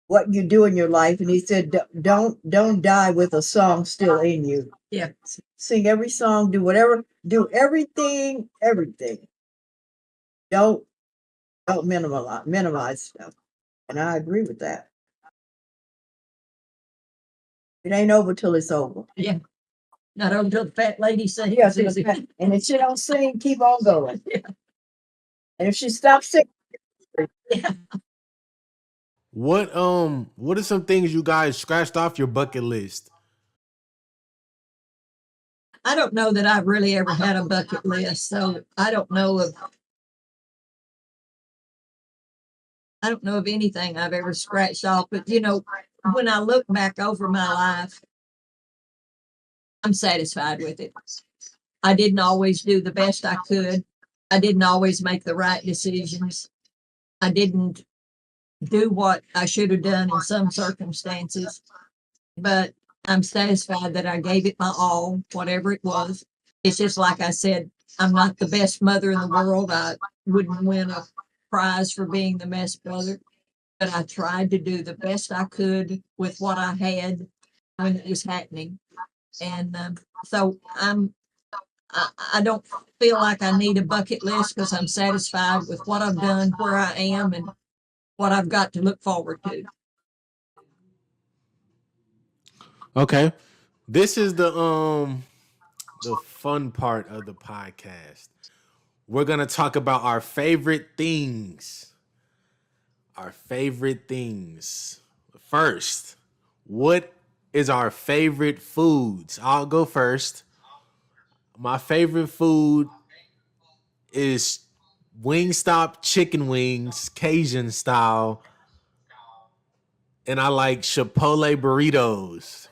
what you do in your life. And he said, Don't die with a song still in you. Yeah. Sing every song. Do whatever. Do everything. Everything. Don't minimize stuff. And I agree with that. It ain't over till it's over. Yeah. Not until the fat lady says, Yes, and if she don't sing, keep on going. Yeah. And if she stops singing, Yeah. What are some things you guys scratched off your bucket list? I don't know that I've really ever had a bucket list, so I don't know of anything I've ever scratched off. But when I look back over my life, I'm satisfied with it. I didn't always do the best I could. I didn't always make the right decisions. I didn't do what I should have done in some circumstances, but I'm satisfied that I gave it my all, whatever it was. It's just like I said, I'm not the best mother in the world. I wouldn't win a prize for being the best mother, but I tried to do the best I could with what I had when it was happening. And so I don't feel like I need a bucket list because I'm satisfied with what I've done, where I am, and what I've got to look forward to. Okay. This is the fun part of the podcast. We're gonna talk about our favorite things. Our favorite things. First, what is our favorite foods? I'll go first. My favorite food is Wingstop chicken wings, Cajun style, and I like Chipotle burritos.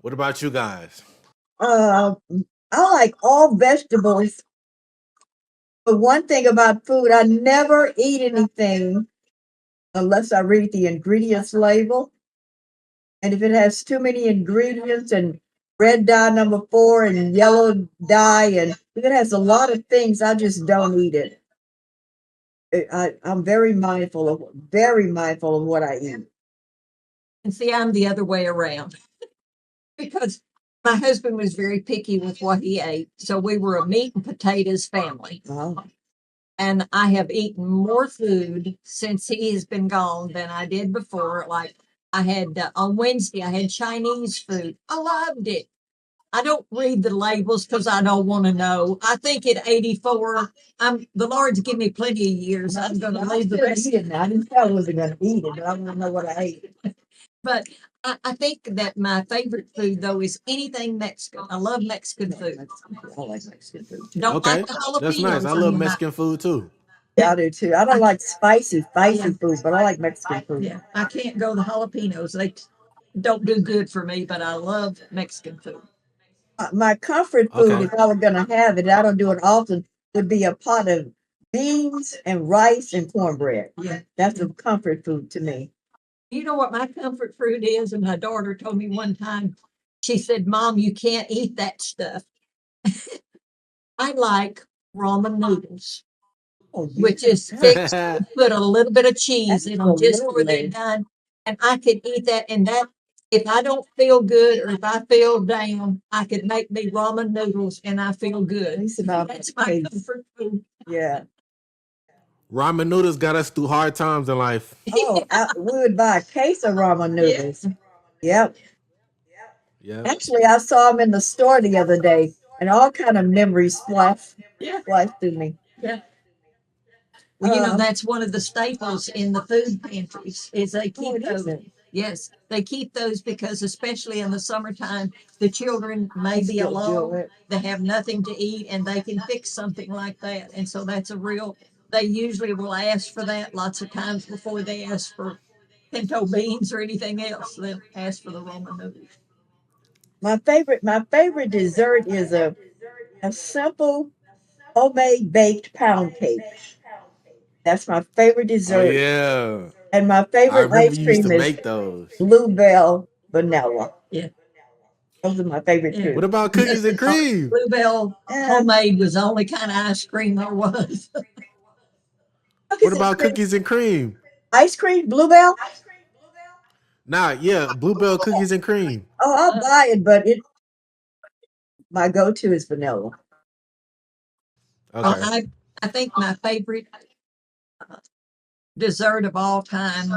What about you guys? Uh, I like all vegetables. But one thing about food, I never eat anything unless I read the ingredients label. And if it has too many ingredients and red dye number 4 and yellow dye, and if it has a lot of things, I just don't eat it. I'm very mindful of what I eat. And see, I'm the other way around because my husband was very picky with what he ate. So we were a meat and potatoes family. Oh, And I have eaten more food since he has been gone than I did before. Like I had on Wednesday, I had Chinese food. I loved it. I don't read the labels because I don't want to know. I think at 84, the Lord's given me plenty of years. I'm going to leave the rest. I didn't tell I wasn't going to eat it, but I want to know what I ate. But I think that my favorite food, though, is anything Mexican. I love Mexican food. I like Mexican food too. Don't Okay, like the jalapenos. that's nice. I love Mexican food too. Yeah, I do too. I don't like spicy food, but I like Mexican food. Yeah, I can't go the jalapenos. They don't do good for me, but I love Mexican food. My comfort food, Okay. if I were going to have it, I don't do it often, would be a pot of beans and rice and cornbread. Yeah. That's a comfort food to me. You know what my comfort food is? And my daughter told me one time, she said, Mom, you can't eat that stuff. I like ramen noodles, which is fixed, put a little bit of cheese in them just before they're done. And I could eat that. And that, if I don't feel good or if I feel down, I could make me ramen noodles and I feel good. That's my comfort food. Yeah. Ramen noodles got us through hard times in life. Oh, we would buy a case of ramen noodles. Yep. Yeah. Actually, I saw them in the store the other day, and all kind of memories flashed through me. Yeah. Well, you know, that's one of the staples in the food pantries is they keep those. Yes, they keep those because especially in the summertime, the children may be alone, they have nothing to eat, and they can fix something like that. And so that's a real, they usually will ask for that lots of times before they ask for pinto beans or anything else. They'll ask for the ramen noodles. My favorite dessert is a simple homemade baked pound cake. That's my favorite dessert. Oh yeah. And my I favorite remember ice you used to cream is make those. Bluebell vanilla. Yeah. Those are my favorite too. What about cookies and cream? Bluebell homemade was the only kind of ice cream there was. What about cookies and cream? Ice cream, Bluebell? Nah, yeah, Bluebell cookies and cream. Oh, I'll buy it, but my go-to is vanilla. Okay. Well, I think my favorite dessert of all time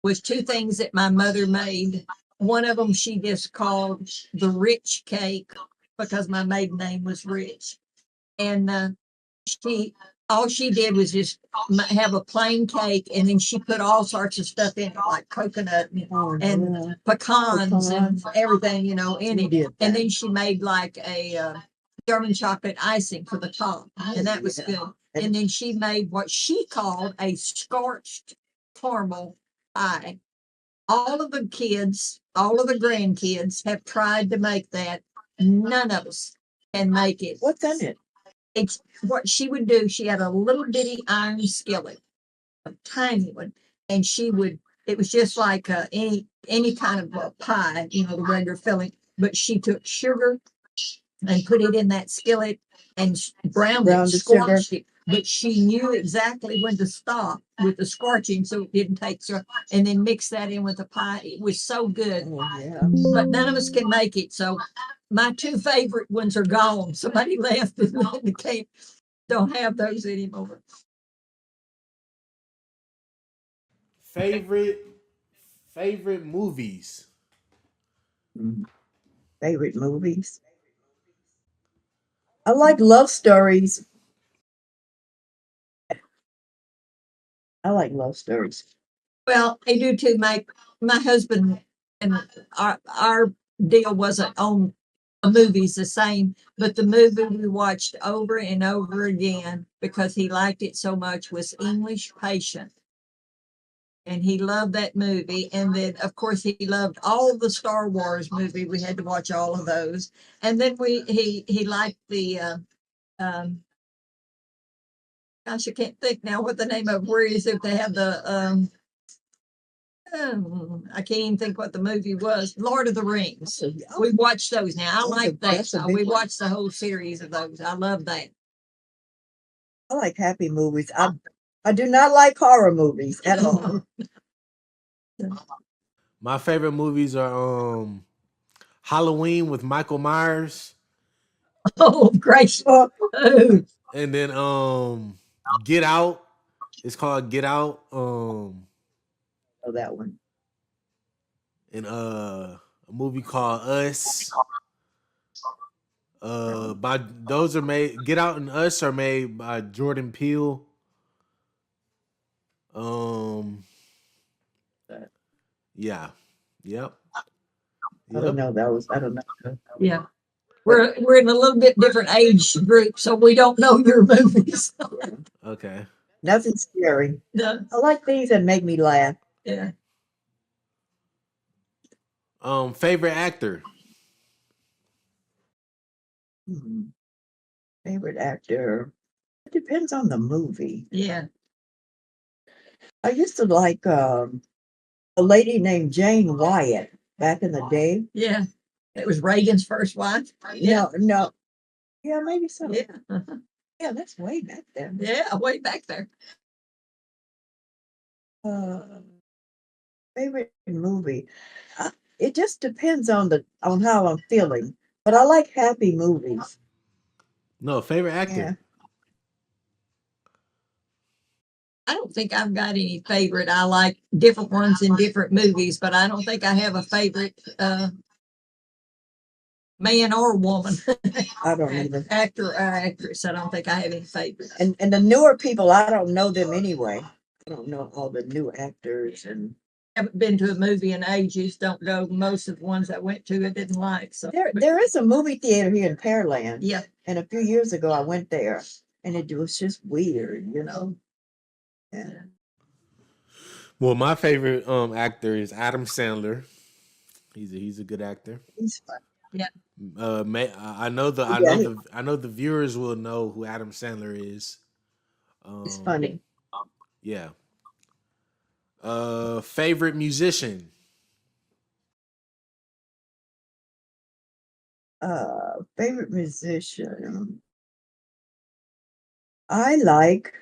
was two things that my mother made. One of them she just called the Rich Cake because my maiden name was Rich. And all she did was just have a plain cake, and then she put all sorts of stuff in it, like coconut and pecans and everything, you know, in it. And then she made like a German chocolate icing for the top, and that was good. And then she made what she called a scorched caramel pie. All of the kids, all of the grandkids have tried to make that. None of us can make it. What's in it? It's what she would do. She had a little bitty iron skillet, a tiny one, and it was just like any kind of a pie, you know, the regular filling. But she took sugar and put it in that skillet and browned it, scorched it but she knew exactly when to stop with the scorching so it didn't take so, and then mix that in with the pie. It was so good, Oh, yeah. but none of us can make it. So my two favorite ones are gone. Somebody left and they can't, don't have those anymore. Favorite movies. Mm. Favorite movies. I like love stories. I like love stories. Well, I do too. My husband and our deal wasn't on the movies the same, but the movie we watched over and over again because he liked it so much was English Patient. And he loved that movie. And then, of course, he loved all the Star Wars movie. We had to watch all of those. And then he liked the um, gosh, I can't think now what the name of where is it. They have the I can't even think what the movie was. Lord of the Rings. We watched those. Now I like that. That's a So big we one. watched the whole series of those. I love that. I like happy movies. I do not like horror movies at all. My favorite movies are Halloween with Michael Myers, Oh, gracious. Oh, Oh, and then Get Out. It's called Get Out. oh, that one. And a movie called Us. By those are made. Get Out and Us are made by Jordan Peele. Um, yeah, yep, I don't yep. know those. I don't know. yeah. We're in a little bit different age group, so we don't know your movies. Okay. Nothing scary. No, I like things that make me laugh. yeah. Favorite actor. Hmm. Favorite actor. It depends on the movie. Yeah. I used to like a lady named Jane Wyatt back in the day. Yeah. It was Reagan's first wife. Yeah. No. Yeah, maybe so. Yeah. Uh-huh. Yeah, that's way back then. Yeah. Way back there. Uh, favorite movie. It just depends on how I'm feeling. But I like happy movies. No, favorite Yeah. actor. I don't think I've got any favorite. I like different ones in different movies, but I don't think I have a favorite man or woman, I don't either. actor or actress. I don't think I have any favorites. And the newer people, I don't know them anyway. I don't know all the new actors and Haven't been to a movie in ages. Don't go. Most of the ones I went to, I didn't like. So there is a movie theater here in Pearland. yeah, And a few years ago I went there and it was just weird, you know. Yeah. Well, my favorite actor is Adam Sandler. He's a good actor. He's fun. yeah. I know Yeah, I know the viewers will know who Adam Sandler is. he's Um, funny. yeah. Favorite musician. Favorite musician. I like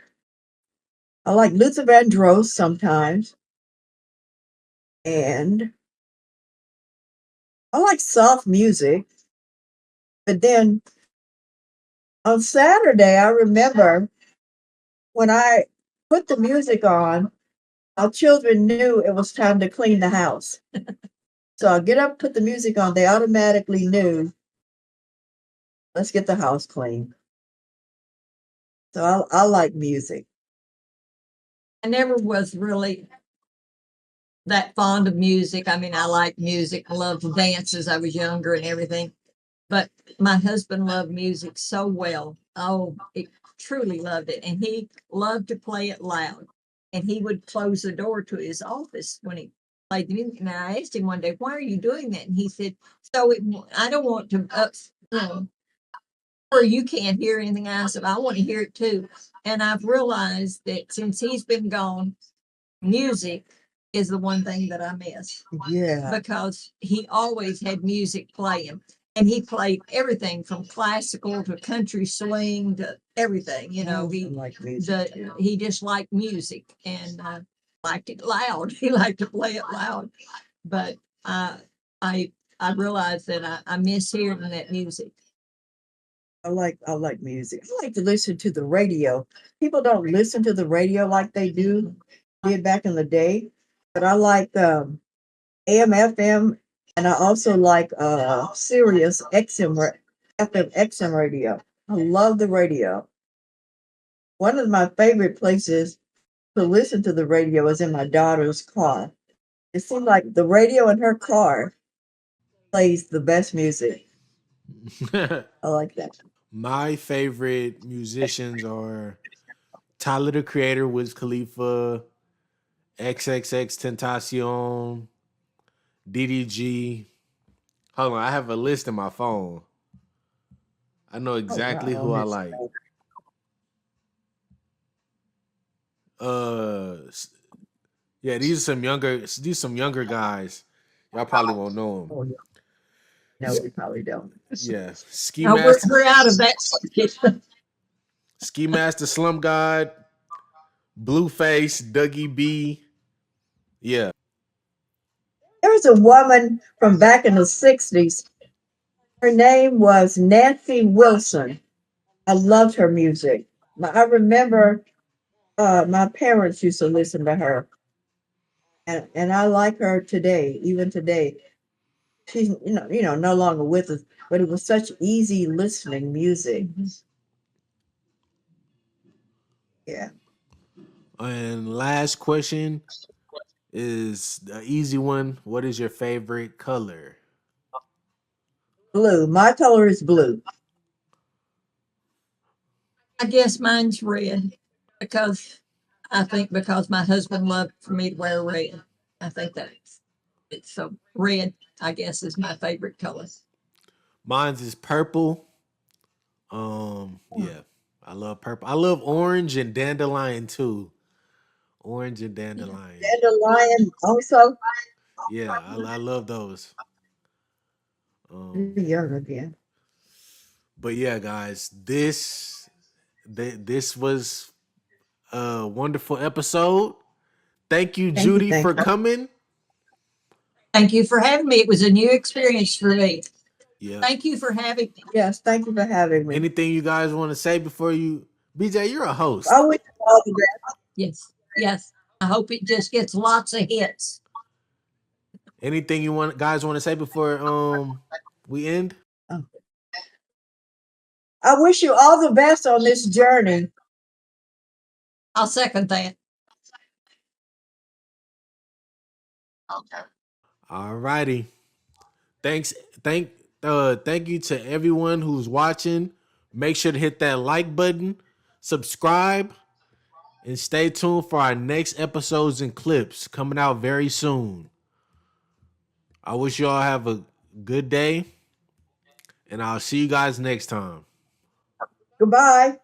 Luther Vandross sometimes. And I like soft music. But then on Saturday, I remember when I put the music on, our children knew it was time to clean the house. So I get up, put the music on, they automatically knew, let's get the house clean. So I like music. I never was really that fond of music. I mean, I like music. I loved to dance as I was younger and everything. But my husband loved music so well. Oh, he truly loved it. And he loved to play it loud. And he would close the door to his office when he played the music. And I asked him one day, why are you doing that? And he said, I don't want to, where you can't hear anything. I said, I want to hear it too. And I've realized that since he's been gone, music is the one thing that I miss Yeah. because he always had music playing. And he played everything from classical to country swing to everything. You know, he just liked music and liked it loud. He liked to play it loud. But I I realized that I miss hearing that music. I like music. I like to listen to the radio. People don't listen to the radio like they did back in the day, but I like AM, FM, and I also like Sirius FM XM radio. I love the radio. One of my favorite places to listen to the radio is in my daughter's car. It seems like the radio in her car plays the best music. I like that. My favorite musicians are Tyler the Creator, Wiz Khalifa, XXX Tentacion, DDG. Hold on, I have a list in my phone. I know exactly who I like. Yeah, these are some younger guys. Y'all probably won't know them. Oh, yeah. No, we probably don't. Yeah, No, we're out of that subject. Ski Master, Slum God, Blueface, Dougie B. Yeah. There was a woman from back in the 60s. Her name was Nancy Wilson. I loved her music. I remember my parents used to listen to her. And I like her today, even today. She's no longer with us, but it was such easy listening music. Yeah. And last question is the easy one. What is your favorite color? Blue. My color is blue. I guess mine's red because because my husband loved for me to wear red. I think it's so red, I guess, is my favorite color. Mine's is purple. Yeah, I love purple. I love orange and dandelion too. Orange and dandelion. Dandelion also. Yeah, I love those. Young again. But yeah, guys, this was a wonderful episode. Thank you, Judy, for coming. Thank you for having me. It was a new experience for me. Yeah. Thank you for having me. Yes, thank you for having me. Anything you guys want to say before you, BJ? You're a host. I wish you all the best. Yes. I hope it just gets lots of hits. Anything you guys want to say before we end? I wish you all the best on this journey. I'll second that. Okay. All righty. Thank you to everyone who's watching. Make sure to hit that like button, subscribe, and stay tuned for our next episodes and clips coming out very soon. I wish you all have a good day, and I'll see you guys next time. Goodbye.